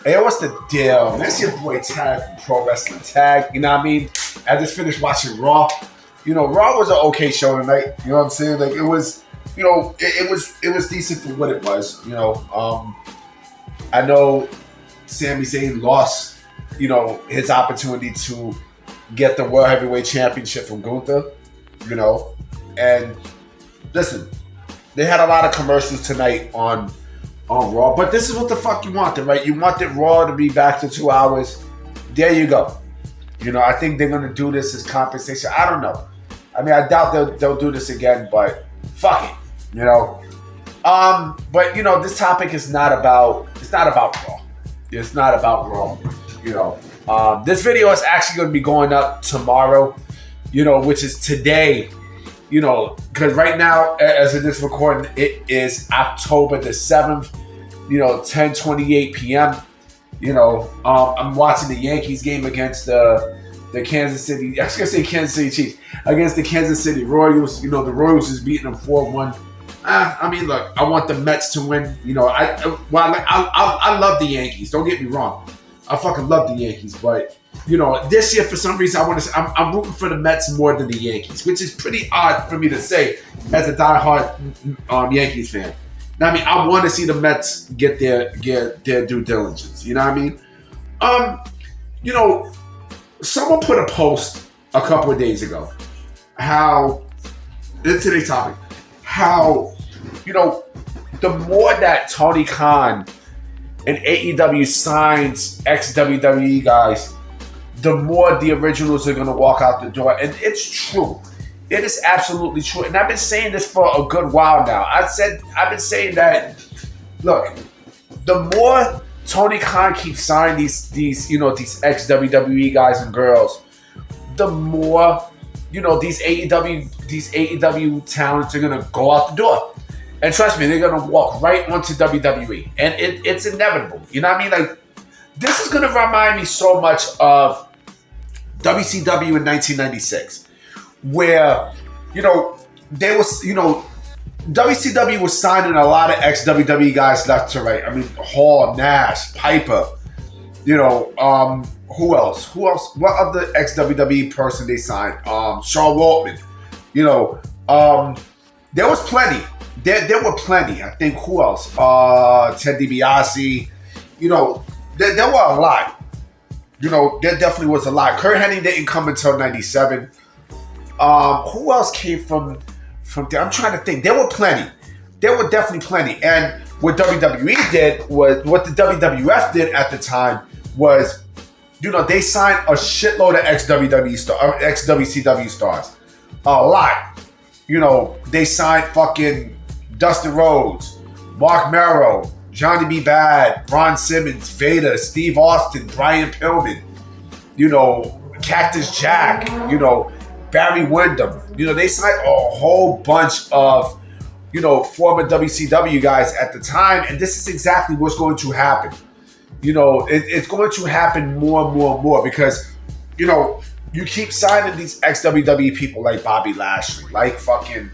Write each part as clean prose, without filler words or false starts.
Hey, what's the deal? That's your boy Tag from Pro Wrestling Tag. You know what I mean? I just finished watching Raw. You know, Raw was an okay show tonight. You know what I'm saying? Like it was, you know, it was decent for what it was. You know, I know Sami Zayn lost, you know, his opportunity to get the World Heavyweight Championship from Gunther. You know, and listen, they had a lot of commercials tonight on Raw, but this is what the fuck you wanted, right? You wanted Raw to be back to 2 hours. There you go. You know, I think they're gonna do this as compensation. I don't know. I mean, I doubt they'll do this again, but fuck it. You know. But you know, this topic is not about. It's not about Raw. It's not about Raw. You know. This video is actually going to be going up tomorrow. You know, which is today. You know, because right now, as of this recording, it is October the 7th, you know, 10:28 p.m. You know, I'm watching the Yankees game against the Kansas City, I was going to say Kansas City Chiefs, against the Kansas City Royals. You know, the Royals is beating them 4-1. I mean, look, I want the Mets to win. You know, I love the Yankees. Don't get me wrong. I fucking love the Yankees, but you know, this year for some reason I'm rooting for the Mets more than the Yankees, which is pretty odd for me to say as a diehard Yankees fan. Now, I mean, I want to see the Mets get their due diligence. You know what I mean? You know, someone put a post a couple of days ago. How in today's topic, how you know, the more that Tony Khan and AEW signs ex-WWE guys, the more the originals are going to walk out the door. And it's true. It is absolutely true. And I've been saying this for a good while now. I've been saying that, look, the more Tony Khan keeps signing these ex-WWE guys and girls, the more, you know, these AEW talents are going to go out the door. And trust me, they're going to walk right onto WWE. And it's inevitable. You know what I mean? Like, this is going to remind me so much of WCW in 1996, where, you know, WCW was signing a lot of ex-WWE guys left to right. I mean, Hall, Nash, Piper, you know, who else? What other ex-WWE person they signed? Shawn Waltman. You know, there was plenty. There were plenty. I think who else? Ted DiBiase. You know, there were a lot. You know, there definitely was a lot. Kurt Hennig didn't come until 97. Who else came from there? I'm trying to think. There were plenty. There were definitely plenty. And what WWE did was, what the WWF did at the time was, you know, they signed a shitload of ex-WCW stars. A lot. You know, they signed fucking Dustin Rhodes, Mark Merrow, Johnny B. Bad, Ron Simmons, Vader, Steve Austin, Brian Pillman, you know, Cactus Jack, you know, Barry Windham. You know, they signed a whole bunch of, you know, former WCW guys at the time, and this is exactly what's going to happen. You know, it's going to happen more and more and more because, you know, you keep signing these ex-WWE people like Bobby Lashley, like fucking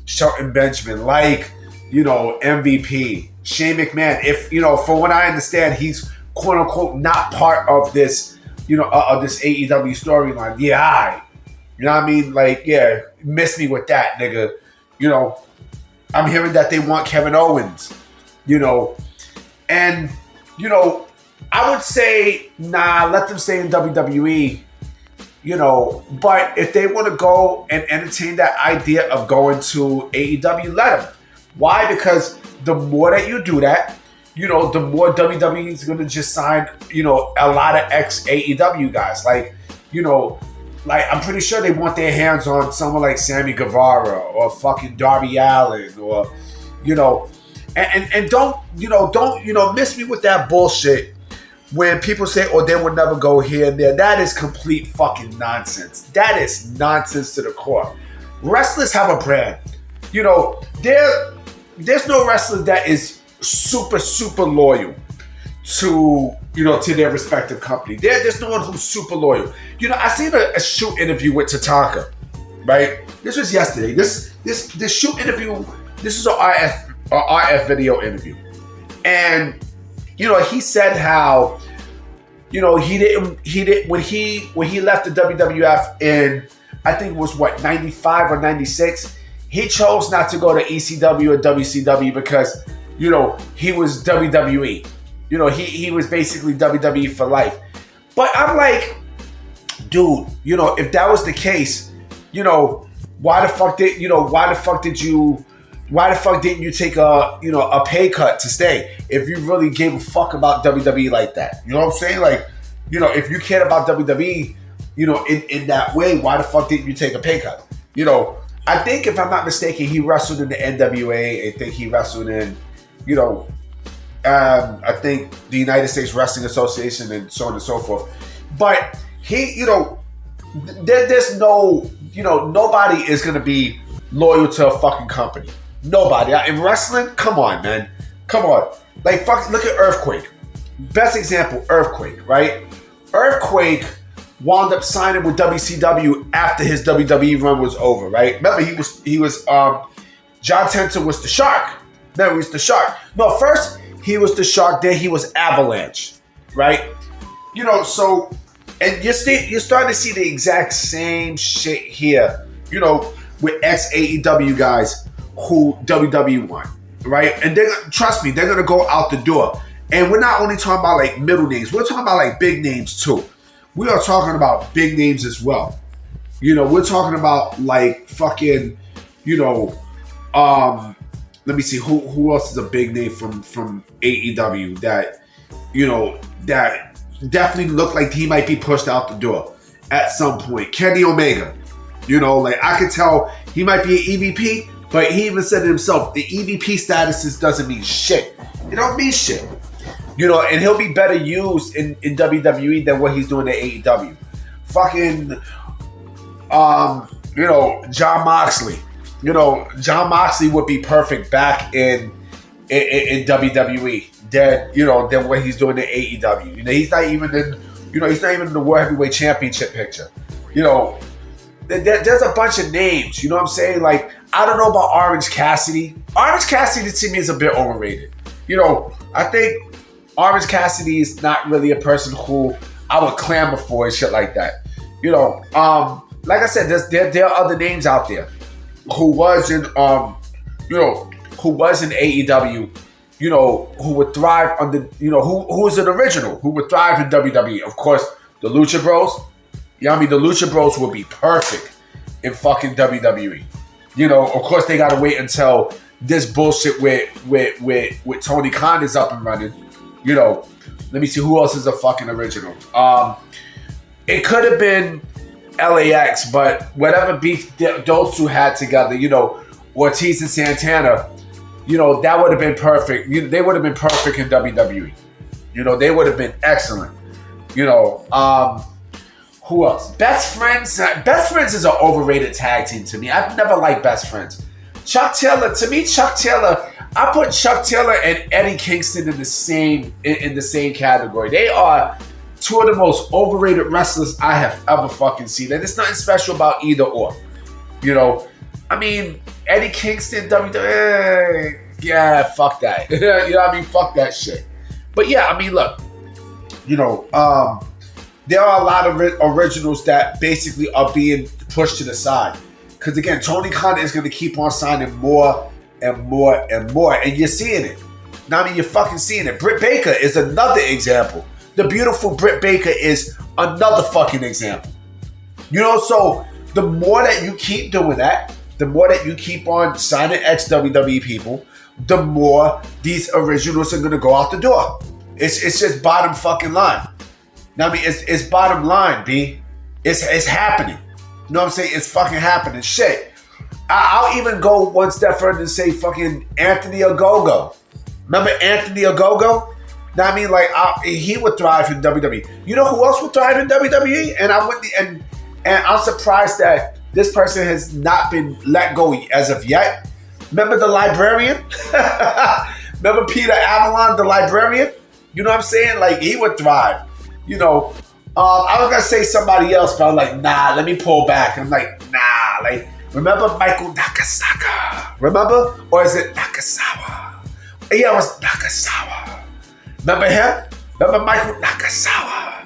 Shelton Benjamin, like, you know, MVP, Shane McMahon. If, you know, for what I understand, he's quote unquote not part of this, you know, of this AEW storyline. Yeah, you know what I mean? Like, yeah, miss me with that, nigga. You know, I'm hearing that they want Kevin Owens, you know, and, you know, I would say, nah, let them stay in WWE. You know, but if they want to go and entertain that idea of going to AEW, let them. Why? Because the more that you do that, you know, the more WWE is going to just sign, you know, a lot of ex-AEW guys. Like, you know, like I'm pretty sure they want their hands on someone like Sammy Guevara or fucking Darby Allin or, you know, and don't miss me with that bullshit. When people say, oh, they would never go here and there, that is complete fucking nonsense. That is nonsense to the core. Wrestlers have a brand. You know, there's no wrestler that is super, super loyal to, you know, to their respective company. There's no one who's super loyal. You know, I seen a shoot interview with Tatanka, right? This was yesterday. This shoot interview, this is an RF video interview. And he said how, he didn't when he left the WWF in, I think it was 95 or 96, he chose not to go to ECW or WCW because, he was WWE. He was basically WWE for life. But I'm like, dude, if that was the case, why the fuck didn't you take a pay cut to stay if you really gave a fuck about WWE like that? You know what I'm saying? Like, if you cared about WWE, in that way, why the fuck didn't you take a pay cut? I think, if I'm not mistaken, he wrestled in the NWA. I think he wrestled in, I think the United States Wrestling Association and so on and so forth. But he, there's no, nobody is going to be loyal to a fucking company. Nobody. In wrestling, come on, man. Come on. Like, fuck, look at Earthquake. Best example, Earthquake, right? Earthquake wound up signing with WCW after his WWE run was over, right? Remember, he was John Tenta was the Shark. Remember, he was the Shark. No, first he was the Shark, then he was Avalanche, right? So, and you're starting to see the exact same shit here, with ex-AEW guys who WWE won, right? And trust me, they're gonna go out the door. And we're not only talking about like middle names, we're talking about like big names too. We are talking about big names as well. We're talking about like fucking, let me see who else is a big name from AEW that, that definitely looked like he might be pushed out the door at some point. Kenny Omega, like I could tell he might be an EVP, but he even said it himself, the EVP status doesn't mean shit. It don't mean shit. And he'll be better used in WWE than what he's doing at AEW. Fucking, John Moxley. John Moxley would be perfect back in WWE than what he's doing at AEW. He's not even in the World Heavyweight Championship picture. There's a bunch of names. You know what I'm saying? Like, I don't know about Orange Cassidy. Orange Cassidy to me is a bit overrated. I think Orange Cassidy is not really a person who I would clamor for and shit like that. Like I said, there are other names out there who was in AEW, who would thrive under, who was an original, who would thrive in WWE. Of course, the Lucha Bros. The Lucha Bros would be perfect in fucking WWE. Of course, they gotta wait until this bullshit with Tony Khan is up and running. Let me see who else is a fucking original. It could have been LAX, but whatever beef those two had together, Ortiz and Santana, that would have been perfect. They would have been perfect in WWE. They would have been excellent. Who else? Best Friends. Best Friends is an overrated tag team to me. I've never liked Best Friends. Chuck Taylor. To me, Chuck Taylor. I put Chuck Taylor and Eddie Kingston in the same category. They are two of the most overrated wrestlers I have ever fucking seen. And there's nothing special about either or. Eddie Kingston, WWE, yeah, fuck that. Fuck that shit. But yeah, look, there are a lot of originals that basically are being pushed to the side. Because again, Tony Khan is going to keep on signing more and more and more. And you're seeing it. You're fucking seeing it. Britt Baker is another example. The beautiful Britt Baker is another fucking example. So the more that you keep doing that, the more that you keep on signing ex-WWE people, the more these originals are going to go out the door. It's just bottom fucking line. It's bottom line, B. It's happening. You know what I'm saying? It's fucking happening. Shit. I'll even go one step further and say fucking Anthony Ogogo. Remember Anthony Ogogo? He would thrive in WWE. You know who else would thrive in WWE? And I'm surprised that this person has not been let go as of yet. Remember the Librarian? Remember Peter Avalon, the Librarian? You know what I'm saying? He would thrive. I was gonna say somebody else, but I'm like, nah, let me pull back. I'm like, nah, remember Michael Nakasaka? Remember? Or is it Nakasawa? Yeah, it was Nakasawa. Remember him? Remember Michael Nakasawa?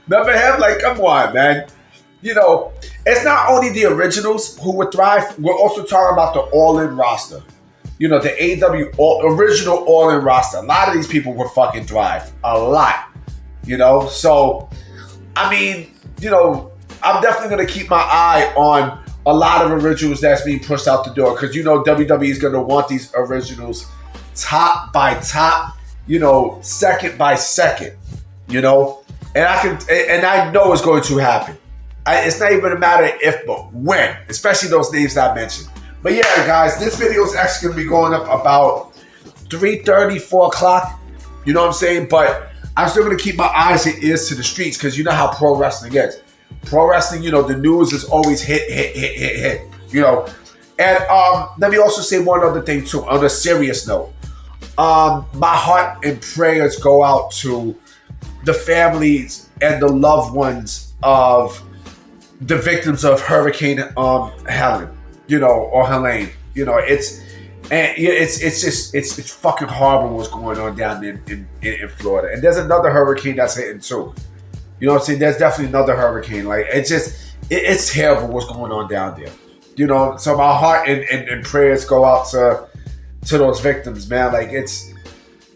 Remember him? Like, come on, man. You know, it's not only the originals who would thrive. We're also talking about the all-in roster. You know, the AEW original all-in roster. A lot of these people would fucking thrive. A lot. You know? So, I mean, you know, I'm definitely going to keep my eye on a lot of originals that's being pushed out the door. Because, you know, WWE is going to want these originals top by top, you know, second by second. You know? And I know it's going to happen. It's not even a matter of if, but when. Especially those names that I mentioned. But yeah, guys, this video is actually going to be going up about 3:30, 4 o'clock. You know what I'm saying? But I'm still going to keep my eyes and ears to the streets because you know how pro wrestling is. Pro wrestling, you know, the news is always hit. You know? And let me also say one other thing, too, on a serious note. My heart and prayers go out to the families and the loved ones of the victims of Hurricane Helen. You know, or Helene, you know, it's fucking horrible what's going on down in Florida. And there's another hurricane that's hitting too. You know what I'm saying? There's definitely another hurricane. Like, it's terrible what's going on down there. You know, so my heart and prayers go out to those victims, man. Like, it's,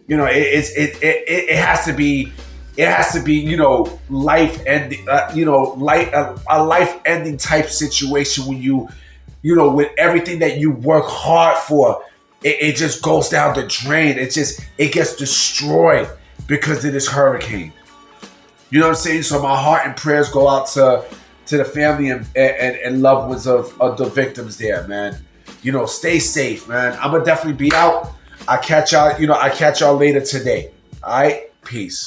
you know, it has to be. It has to be, you know, life-ending, a life-ending type situation when you know, with everything that you work hard for, it just goes down the drain. It gets destroyed because of this hurricane. You know what I'm saying? So my heart and prayers go out to the family and loved ones of the victims there, man. You know, stay safe, man. I'm gonna definitely be out. I catch y'all later today. All right? Peace.